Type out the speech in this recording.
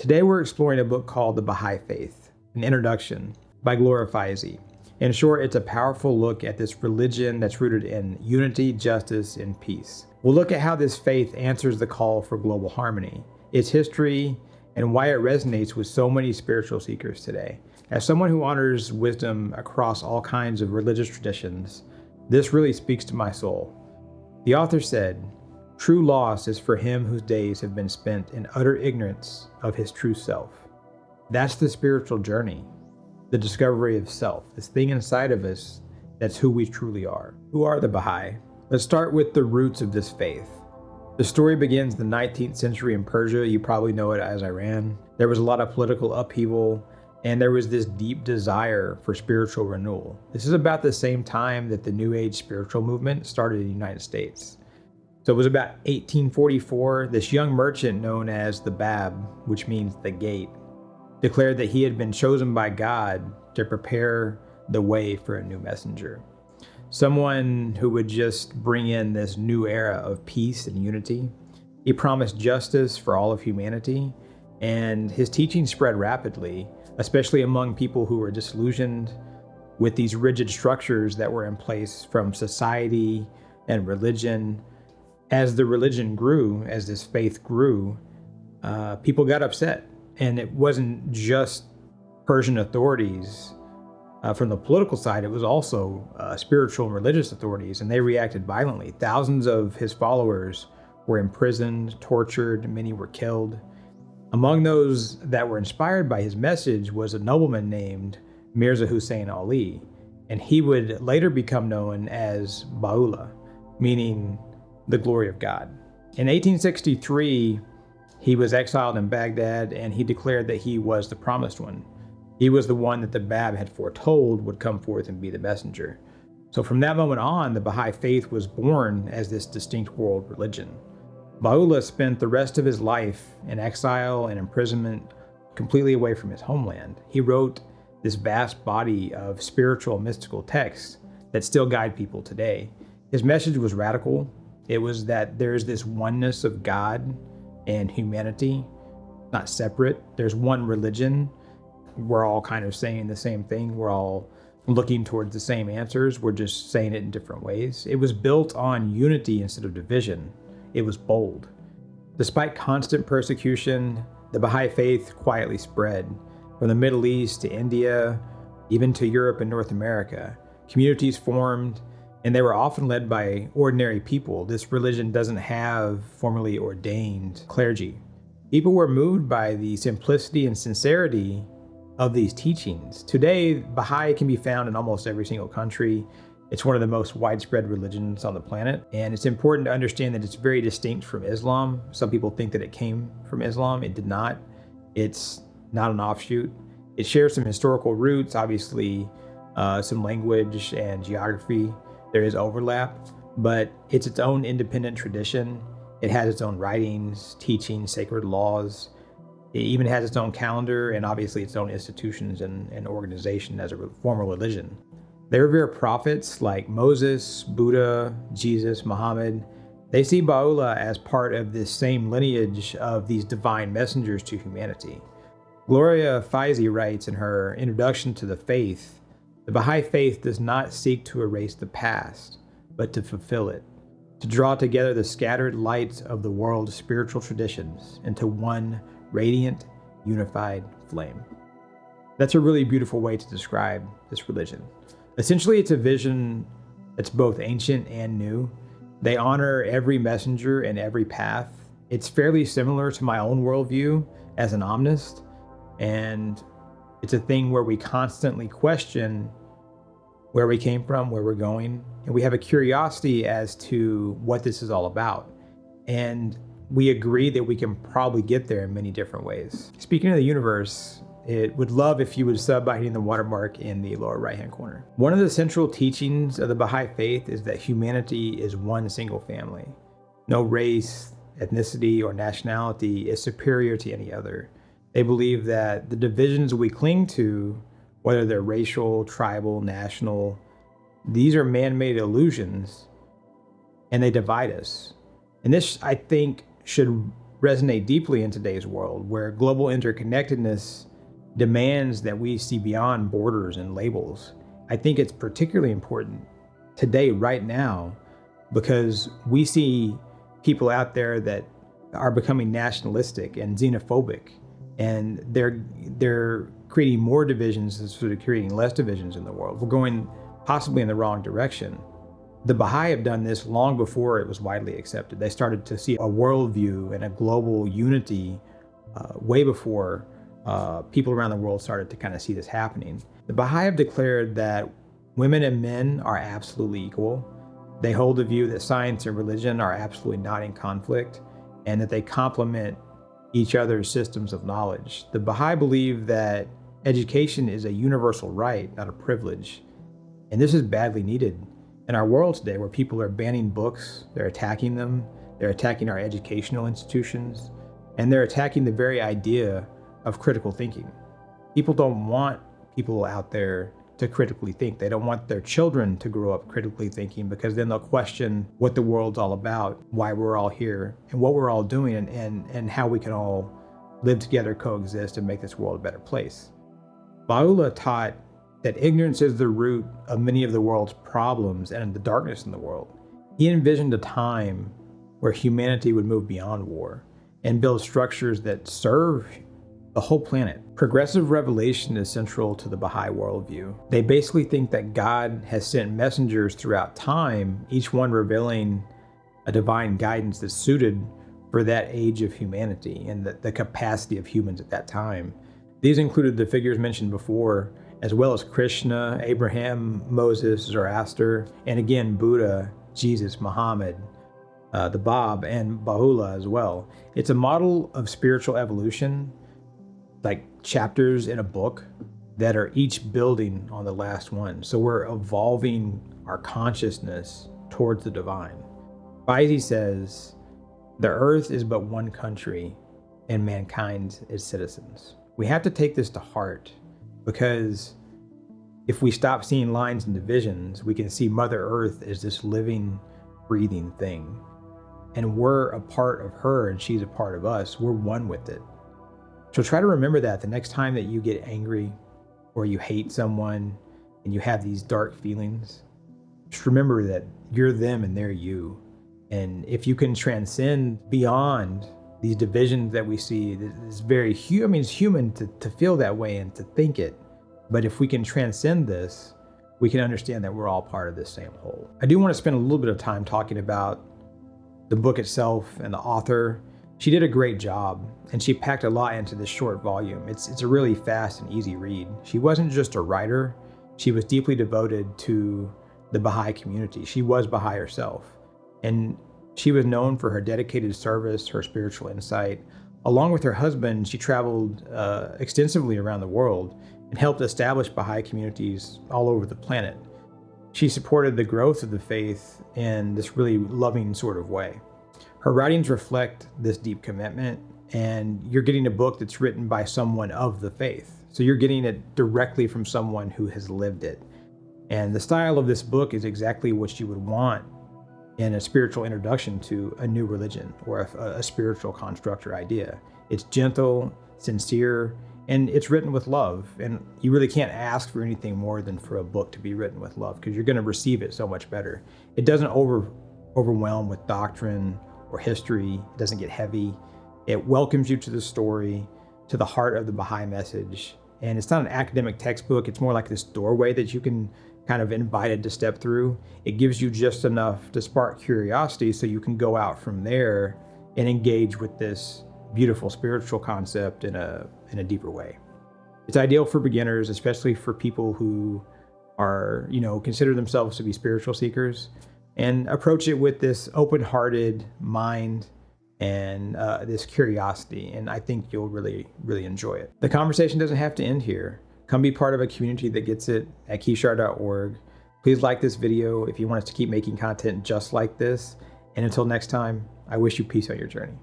Today we're exploring a book called The Bahá'í Faith, an introduction by Gloria Faizi. In short, it's a powerful look at this religion that's rooted in unity, justice, and peace. We'll look at how this faith answers the call for global harmony, its history, and why it resonates with so many spiritual seekers today. As someone who honors wisdom across all kinds of religious traditions, this really speaks to my soul. The author said, "True loss is for him whose days have been spent in utter ignorance of his true self." That's the spiritual journey, the discovery of self, this thing inside of us that's who we truly are. Who are the Baha'i? Let's start with the roots of this faith. The story begins in the 19th century in Persia. You probably know it as Iran. There was a lot of political upheaval, and there was this deep desire for spiritual renewal. This is about the same time that the New Age spiritual movement started in the United States. So it was about 1844, this young merchant known as the Bab, which means the gate, declared that he had been chosen by God to prepare the way for a new messenger. Someone who would just bring in this new era of peace and unity. He promised justice for all of humanity, and his teaching spread rapidly, especially among people who were disillusioned with these rigid structures that were in place from society and religion. As the religion grew, as this faith grew, people got upset. And it wasn't just Persian authorities from the political side, it was also spiritual and religious authorities, and they reacted violently. Thousands of his followers were imprisoned, tortured, many were killed. Among those that were inspired by his message was a nobleman named Mirza Hussein Ali, and he would later become known as Bahaullah, meaning the glory of God. In 1863, he was exiled in Baghdad, and he declared that he was the promised one. He was the one that the Bab had foretold would come forth and be the messenger. So from that moment on, the Baha'i Faith was born as this distinct world religion. Bahaullah spent the rest of his life in exile and imprisonment, completely away from his homeland. He wrote this vast body of spiritual mystical texts that still guide people today. His message was radical. It was that there's this oneness of God and humanity, not separate. There's one religion. We're all kind of saying the same thing. We're all looking towards the same answers. We're just saying it in different ways. It was built on unity instead of division. It was bold. Despite constant persecution, the Baha'i Faith quietly spread from the Middle East to India, even to Europe and North America. Communities formed, and they were often led by ordinary people. This religion doesn't have formally ordained clergy. People were moved by the simplicity and sincerity of these teachings. Today, Baha'i can be found in almost every single country. It's one of the most widespread religions on the planet, and it's important to understand that it's very distinct from Islam. Some people think that it came from Islam. It did not. It's not an offshoot. It shares some historical roots, obviously, some language and geography. There is overlap, but it's its own independent tradition. It has its own writings, teachings, sacred laws. It even has its own calendar and obviously its own institutions and organization as a formal religion. They revere prophets like Moses, Buddha, Jesus, Muhammad. They see Bahá'u'lláh as part of this same lineage of these divine messengers to humanity. Gloria Faizi writes in her introduction to the faith, "The Baha'i Faith does not seek to erase the past, but to fulfill it, to draw together the scattered lights of the world's spiritual traditions into one radiant, unified flame." That's a really beautiful way to describe this religion. Essentially, it's a vision that's both ancient and new. They honor every messenger and every path. It's fairly similar to my own worldview as an omnist, and it's a thing where we constantly question where we came from, where we're going, and we have a curiosity as to what this is all about. And we agree that we can probably get there in many different ways. Speaking of the universe, it would love if you would sub by hitting the watermark in the lower right-hand corner. One of the central teachings of the Baha'i Faith is that humanity is one single family. No race, ethnicity, or nationality is superior to any other. They believe that the divisions we cling to, whether they're racial, tribal, national, these are man-made illusions, and they divide us. And this, I think, should resonate deeply in today's world where global interconnectedness demands that we see beyond borders and labels. I think it's particularly important today, right now, because we see people out there that are becoming nationalistic and xenophobic, and they're creating more divisions instead of creating less divisions in the world. We're going possibly in the wrong direction. The Baha'i have done this long before it was widely accepted. They started to see a worldview and a global unity way before people around the world started to kind of see this happening. The Baha'i have declared that women and men are absolutely equal. They hold the view that science and religion are absolutely not in conflict, and that they complement each other's systems of knowledge. The Baha'i believe that education is a universal right, not a privilege. And this is badly needed in our world today, where people are banning books, they're attacking them, they're attacking our educational institutions, and they're attacking the very idea of critical thinking. People don't want people out there to critically think. They don't want their children to grow up critically thinking, because then they'll question what the world's all about, why we're all here, and what we're all doing, and how we can all live together, coexist, and make this world a better place. Bahá'u'lláh taught that ignorance is the root of many of the world's problems and the darkness in the world. He envisioned a time where humanity would move beyond war and build structures that serve the whole planet. Progressive revelation is central to the Baha'i worldview. They basically think that God has sent messengers throughout time, each one revealing a divine guidance that's suited for that age of humanity and the capacity of humans at that time. These included the figures mentioned before, as well as Krishna, Abraham, Moses, Zoroaster, and again, Buddha, Jesus, Muhammad, the Bab, and Bahaullah as well. It's a model of spiritual evolution, like chapters in a book that are each building on the last one. So we're evolving our consciousness towards the divine. Faizi says, the earth is but one country and mankind is citizens. We have to take this to heart, because if we stop seeing lines and divisions, we can see Mother Earth as this living, breathing thing. And we're a part of her and she's a part of us. We're one with it. So try to remember that the next time that you get angry or you hate someone and you have these dark feelings, just remember that you're them and they're you. And if you can transcend beyond these divisions that we see, it's very human. It's human to feel that way and to think it. But if we can transcend this, we can understand that we're all part of this same whole. I do want to spend a little bit of time talking about the book itself and the author. She did a great job, and she packed a lot into this short volume. It's a really fast and easy read. She wasn't just a writer, she was deeply devoted to the Baha'i community. She was Baha'i herself, and she was known for her dedicated service, her spiritual insight. Along with her husband, she traveled extensively around the world and helped establish Baha'i communities all over the planet. She supported the growth of the faith in this really loving sort of way. Her writings reflect this deep commitment, and you're getting a book that's written by someone of the faith. So you're getting it directly from someone who has lived it. And the style of this book is exactly what you would want in a spiritual introduction to a new religion or a spiritual construct or idea. It's gentle, sincere, and it's written with love. And you really can't ask for anything more than for a book to be written with love, because you're going to receive it so much better. It doesn't overwhelm with doctrine or history. It doesn't get heavy. It welcomes you to the story, to the heart of the Baha'i message. And it's not an academic textbook. It's more like this doorway that you can kind of invited to step through. It gives you just enough to spark curiosity so you can go out from there and engage with this beautiful spiritual concept in a deeper way. It's ideal for beginners, especially for people who are, consider themselves to be spiritual seekers, and approach it with this open-hearted mind and this curiosity. And I think you'll really, really enjoy it. The conversation doesn't have to end here. Come be part of a community that gets it at keyshar.org. Please like this video if you want us to keep making content just like this. And until next time, I wish you peace on your journey.